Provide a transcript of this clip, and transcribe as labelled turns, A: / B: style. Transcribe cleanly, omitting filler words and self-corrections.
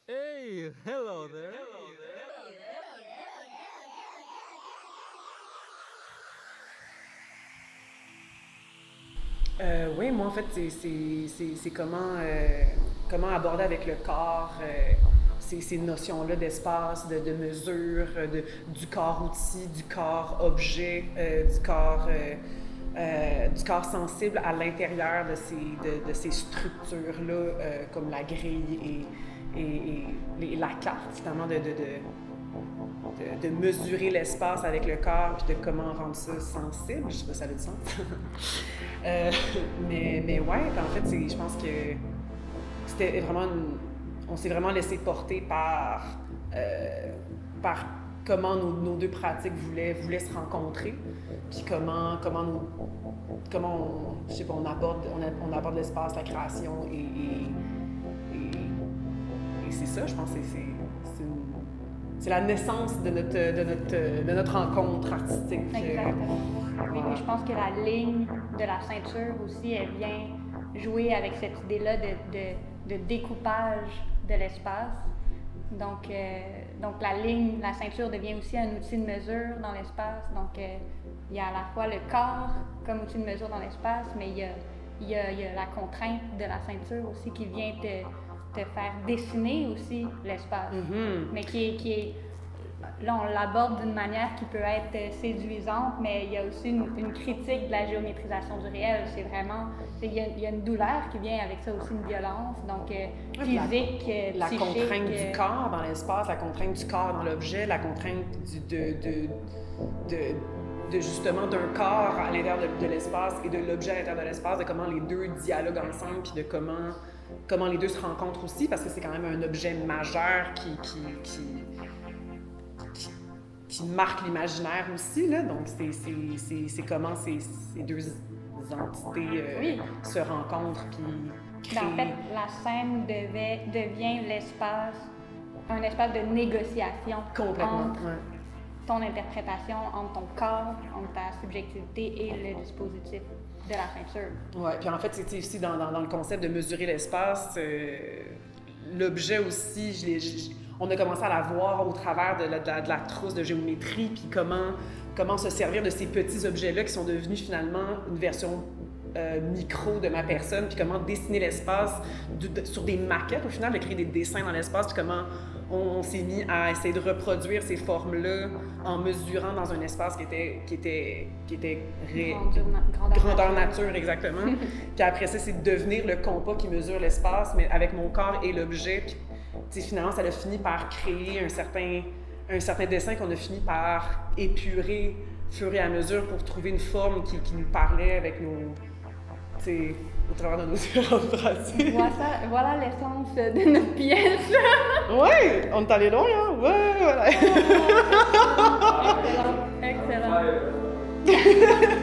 A: Hey, hello there.
B: Oui, moi en fait, c'est comment aborder avec le corps ces notions-là d'espace, de mesure, du corps outil, du corps objet, du corps sensible à l'intérieur de ces structures-là, comme la grille et la carte, finalement, de mesurer l'espace avec le corps, puis de comment rendre ça sensible. Je sais pas si ça a du sens. Euh, mais ouais, en fait, je pense que c'était vraiment on s'est vraiment laissé porter par comment nos deux pratiques voulaient se rencontrer, puis comment je sais pas, on aborde l'espace, la création et c'est ça, je pense que c'est la naissance de notre rencontre artistique.
C: Exactement. Oui,
B: Voilà.
C: puis je pense que la ligne de la ceinture aussi, elle vient jouer avec cette idée-là de découpage de l'espace. Donc la ligne, la ceinture devient aussi un outil de mesure dans l'espace. Donc il y a à la fois le corps comme outil de mesure dans l'espace, mais il y a la contrainte de la ceinture aussi qui vient te faire dessiner aussi l'espace. Mais qui est là, on l'aborde d'une manière qui peut être séduisante, mais il y a aussi une critique de la géométrisation du réel. C'est vraiment, il y a une douleur qui vient avec ça aussi, une violence, donc physique,
B: La
C: psychique.
B: contrainte du corps dans l'espace, la contrainte du corps dans l'objet, la contrainte justement d'un corps à l'intérieur de l'espace et de l'objet à l'intérieur de l'espace, de comment les deux dialoguent ensemble, puis de comment les deux se rencontrent aussi, parce que c'est quand même un objet majeur qui marque l'imaginaire aussi, là. Donc, c'est comment ces deux entités
C: Oui.
B: se rencontrent, puis créent...
C: En fait, la scène devient un espace de négociation
B: Complètement,
C: entre ton interprétation, entre ton corps, entre ta subjectivité et le dispositif de la ceinture.
B: Oui, puis en fait, c'est aussi dans le concept de mesurer l'espace, l'objet aussi, on a commencé à la voir au travers de la trousse de géométrie, puis comment se servir de ces petits objets-là qui sont devenus finalement une version micro de ma personne, puis comment dessiner l'espace sur des maquettes, au final, de créer des dessins dans l'espace, puis comment on s'est mis à essayer de reproduire ces formes-là en mesurant dans un espace qui était grandeur nature, exactement. Puis après ça, c'est de devenir le compas qui mesure l'espace, mais avec mon corps et l'objet. Puis finalement, ça a fini par créer un certain dessin qu'on a fini par épurer au fur et à mesure pour trouver une forme qui nous parlait avec au travers de nos différentes pratiques.
C: Voilà l'essence de notre pièce.
B: Ouais, on est allé loin, hein? Ouais, voilà.
C: Excellent. Excellent.